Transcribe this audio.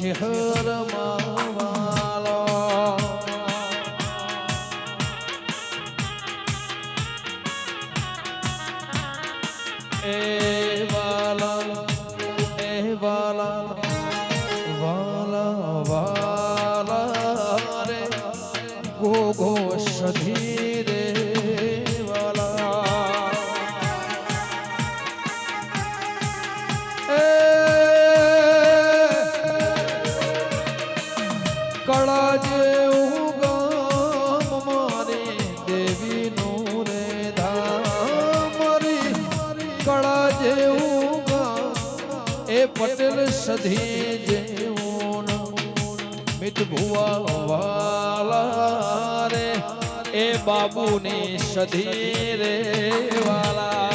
શહેર માવાલો એ વાલા વાલા વાલા રે ગો સધી રે વાલા એ કળા જેવું ગામ મારી દેવીનું રે ધામ મારી કળા જેવું ગામ એ પટેલ સધી જેવું મિત ભુવા વાલા રે એ બાબુની સધી રે વાલા